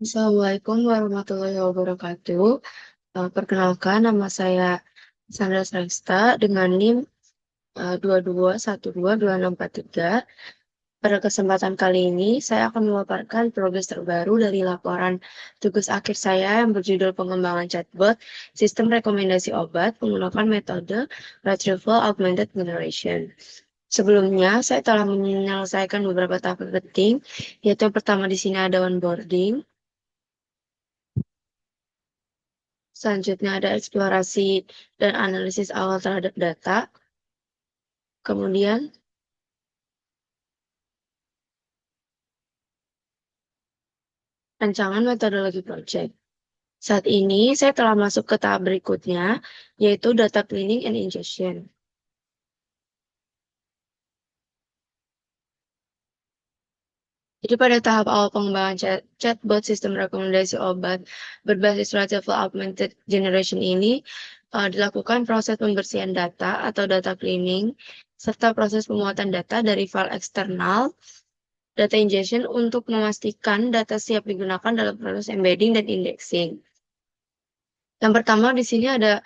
Assalamualaikum warahmatullahi wabarakatuh. Perkenalkan, nama saya Sandra Sresta dengan NIM 22122643. Pada kesempatan kali ini, saya akan memaparkan progres terbaru dari laporan tugas akhir saya yang berjudul Pengembangan Chatbot Sistem Rekomendasi Obat menggunakan metode Retrieval Augmented Generation. Sebelumnya, saya telah menyelesaikan beberapa tahap penting, yaitu yang pertama di sini ada onboarding. Selanjutnya ada eksplorasi dan analisis awal terhadap data. Kemudian rancangan metodologi project. Saat ini saya telah masuk ke tahap berikutnya, yaitu data cleaning and ingestion. Jadi pada tahap awal pengembangan chatbot sistem rekomendasi obat berbasis Retrieval Augmented Generation ini dilakukan proses pembersihan data atau data cleaning serta proses pemuatan data dari file eksternal data ingestion untuk memastikan data siap digunakan dalam proses embedding dan indexing. Yang pertama di sini ada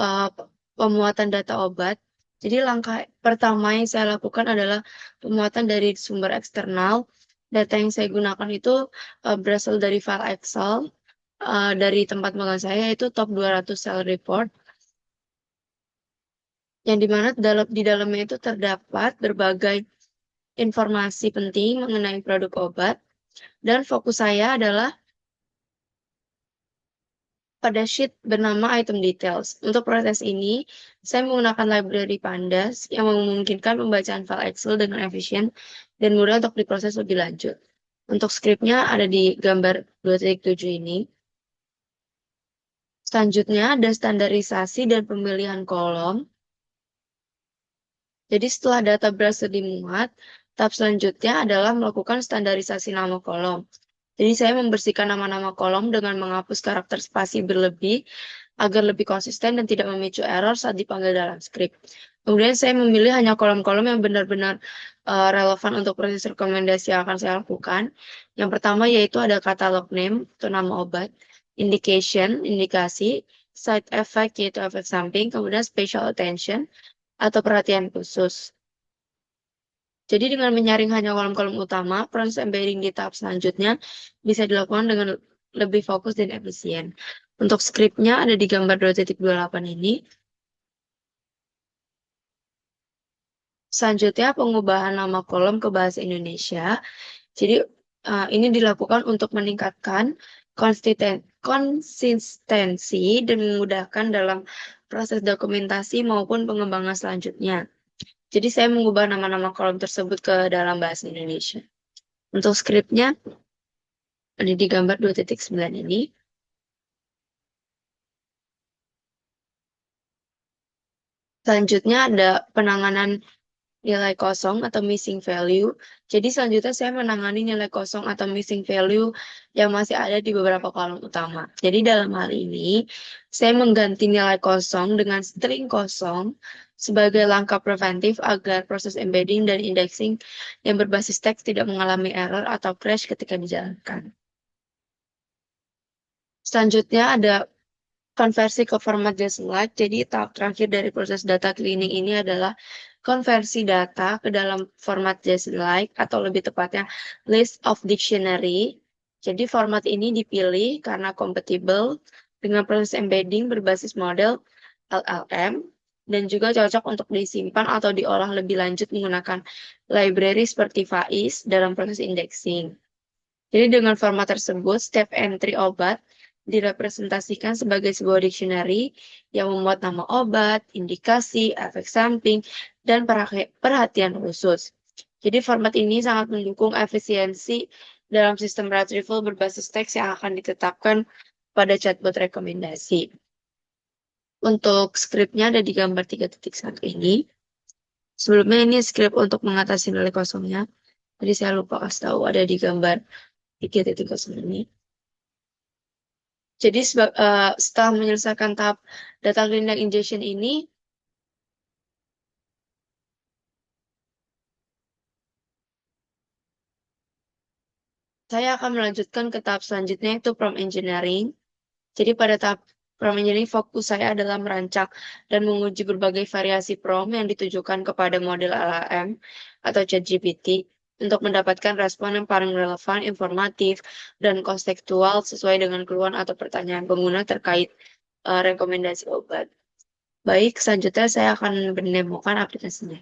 uh, pemuatan data obat. Jadi langkah pertama yang saya lakukan adalah pemuatan dari sumber eksternal. Data yang saya gunakan itu berasal dari file Excel dari tempat magang saya yaitu top 200 cell report yang dimana di dalamnya itu terdapat berbagai informasi penting mengenai produk obat dan fokus saya adalah pada sheet bernama item details. Untuk proses ini, saya menggunakan library Pandas yang memungkinkan pembacaan file Excel dengan efisien dan mudah untuk diproses lebih lanjut. Untuk skripnya ada di gambar 2.7 ini. Selanjutnya ada standarisasi dan pemilihan kolom. Jadi setelah data berhasil dimuat, tahap selanjutnya adalah melakukan standarisasi nama kolom. Jadi saya membersihkan nama-nama kolom dengan menghapus karakter spasi berlebih agar lebih konsisten dan tidak memicu error saat dipanggil dalam skrip. Kemudian saya memilih hanya kolom-kolom yang benar-benar relevan untuk proses rekomendasi yang akan saya lakukan. Yang pertama yaitu ada katalog name atau nama obat, indication, indikasi, side effect yaitu efek samping, kemudian special attention atau perhatian khusus. Jadi dengan menyaring hanya kolom-kolom utama, proses embedding di tahap selanjutnya bisa dilakukan dengan lebih fokus dan efisien. Untuk skripnya ada di gambar 2.28 ini. Selanjutnya pengubahan nama kolom ke bahasa Indonesia. Jadi ini dilakukan untuk meningkatkan konsistensi dan memudahkan dalam proses dokumentasi maupun pengembangan selanjutnya. Jadi saya mengubah nama-nama kolom tersebut ke dalam bahasa Indonesia. Untuk skripnya ada di gambar 2.9 ini. Selanjutnya ada penanganan nilai kosong atau missing value. Jadi selanjutnya saya menangani nilai kosong atau missing value yang masih ada di beberapa kolom utama. Jadi dalam hal ini, saya mengganti nilai kosong dengan string kosong sebagai langkah preventif agar proses embedding dan indexing yang berbasis teks tidak mengalami error atau crash ketika dijalankan. Selanjutnya ada konversi ke format JSON-like. Jadi tahap terakhir dari proses data cleaning ini adalah konversi data ke dalam format JSON-like atau lebih tepatnya list of dictionary. Jadi format ini dipilih karena kompatibel dengan proses embedding berbasis model LLM dan juga cocok untuk disimpan atau diolah lebih lanjut menggunakan library seperti FAIS dalam proses indexing. Jadi dengan format tersebut, step entry obat direpresentasikan sebagai sebuah dictionary yang memuat nama obat, indikasi, efek samping, dan perhatian khusus. Jadi format ini sangat mendukung efisiensi dalam sistem retrieval berbasis teks yang akan ditetapkan pada chatbot rekomendasi. Untuk skripnya ada di gambar 3.1 ini. Sebelumnya ini skrip untuk mengatasi nilai kosongnya. Jadi saya lupa kasih tahu ada di gambar 3.0 ini. Jadi setelah menyelesaikan tahap data cleaning ingestion ini, Saya akan melanjutkan ke tahap selanjutnya yaitu prompt engineering. Jadi pada tahap prompt engineering fokus saya adalah merancang dan menguji berbagai variasi prompt yang ditujukan kepada model LLM atau ChatGPT untuk mendapatkan respon yang paling relevan, informatif, dan kontekstual sesuai dengan keluhan atau pertanyaan pengguna terkait rekomendasi obat. Baik, selanjutnya saya akan mendemokan aplikasinya.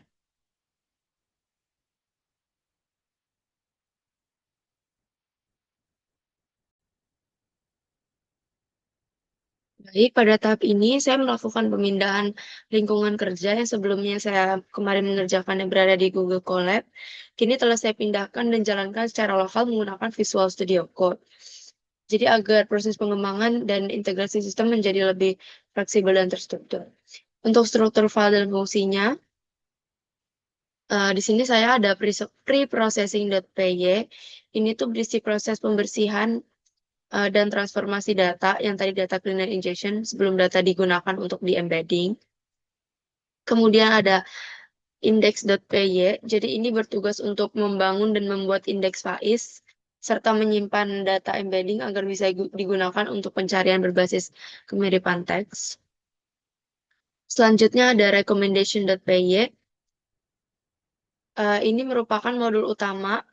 Baik, pada tahap ini saya melakukan pemindahan lingkungan kerja yang sebelumnya saya kemarin mengerjakannya berada di Google Colab. Kini telah saya pindahkan dan jalankan secara lokal menggunakan Visual Studio Code. Jadi agar proses pengembangan dan integrasi sistem menjadi lebih fleksibel dan terstruktur. Untuk struktur file dan fungsinya, di sini saya ada preprocessing.py. Ini tuh berisi proses pembersihan dan transformasi data yang tadi data cleaner injection sebelum data digunakan untuk di embedding. Kemudian ada index.py. Jadi ini bertugas untuk membangun dan membuat indeks faiz serta menyimpan data embedding agar bisa digunakan untuk pencarian berbasis kemiripan teks. Selanjutnya ada recommendation.py. Ini merupakan modul utama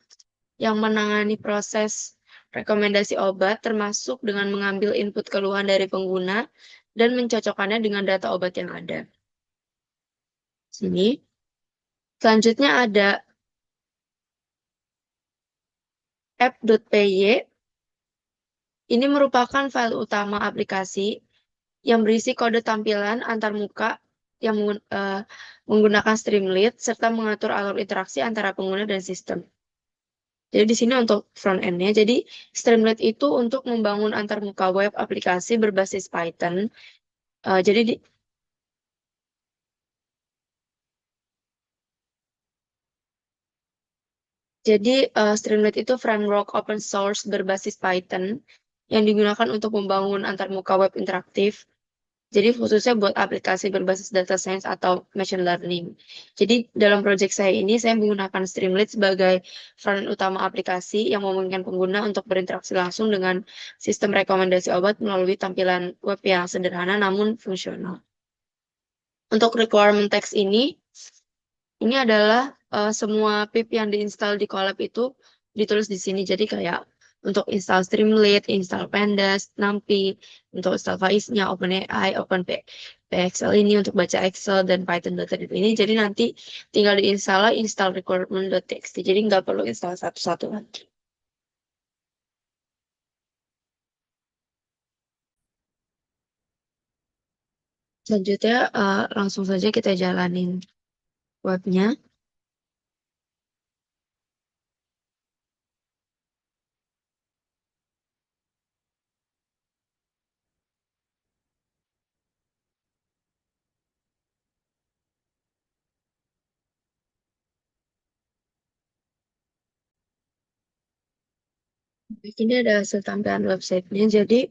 yang menangani proses rekomendasi obat termasuk dengan mengambil input keluhan dari pengguna dan mencocokkannya dengan data obat yang ada. Sini. Selanjutnya ada app.py. Ini merupakan file utama aplikasi yang berisi kode tampilan antarmuka yang menggunakan Streamlit serta mengatur alur interaksi antara pengguna dan sistem. Jadi di sini untuk front end-nya. Jadi Streamlit itu untuk membangun antarmuka web aplikasi berbasis Python. Eh, jadi di- Streamlit itu framework open source berbasis Python yang digunakan untuk membangun antarmuka web interaktif. Jadi khususnya buat aplikasi berbasis data science atau machine learning. Jadi dalam proyek saya ini saya menggunakan Streamlit sebagai front utama aplikasi yang memungkinkan pengguna untuk berinteraksi langsung dengan sistem rekomendasi obat melalui tampilan web yang sederhana namun fungsional. Untuk requirement text ini adalah semua pip yang diinstal di Colab itu ditulis di sini. Jadi kayak untuk install Streamlit, install Pandas, NumPy, untuk install Faiz-nya, OpenAI, OpenPXL ini untuk baca Excel dan Python.db ini. Jadi nanti tinggal install requirement.txt. Jadi nggak perlu install satu-satu lagi. Selanjutnya langsung saja kita jalanin webnya. Ini ada hasil tampilan websitenya. Jadi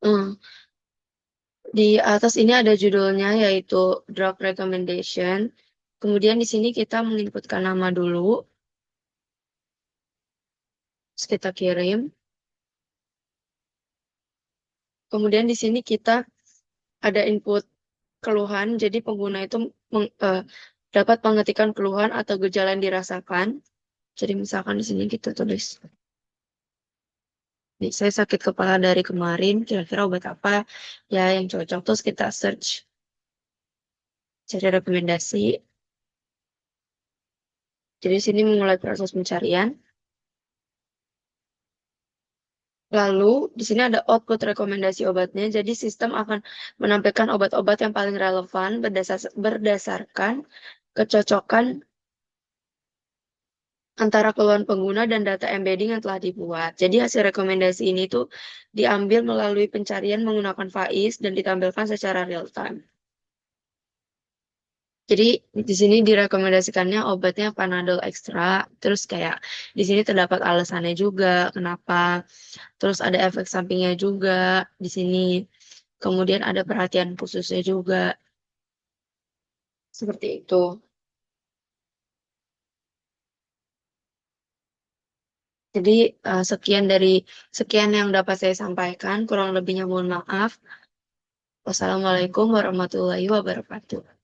eh, di atas ini ada judulnya yaitu Drug Recommendation. Kemudian di sini kita menginputkan nama dulu, terus kita kirim. Kemudian di sini kita ada input keluhan, jadi pengguna itu dapat mengetikkan keluhan atau gejala yang dirasakan. Jadi misalkan di sini kita tulis, nih, saya sakit kepala dari kemarin, kira-kira obat apa ya yang cocok. Terus kita search, cari rekomendasi. Jadi di sini memulai proses pencarian. Lalu, di sini ada output rekomendasi obatnya. Jadi, sistem akan menampilkan obat-obat yang paling relevan berdasarkan kecocokan antara keluhan pengguna dan data embedding yang telah dibuat. Jadi, hasil rekomendasi ini tuh diambil melalui pencarian menggunakan Faiz dan ditampilkan secara real time. Jadi, di sini direkomendasikannya obatnya Panadol Extra. Terus kayak di sini terdapat alasannya juga kenapa. Terus ada efek sampingnya juga di sini. Kemudian ada perhatian khususnya juga. Seperti itu. Jadi, sekian yang dapat saya sampaikan, kurang lebihnya mohon maaf. Wassalamualaikum warahmatullahi wabarakatuh.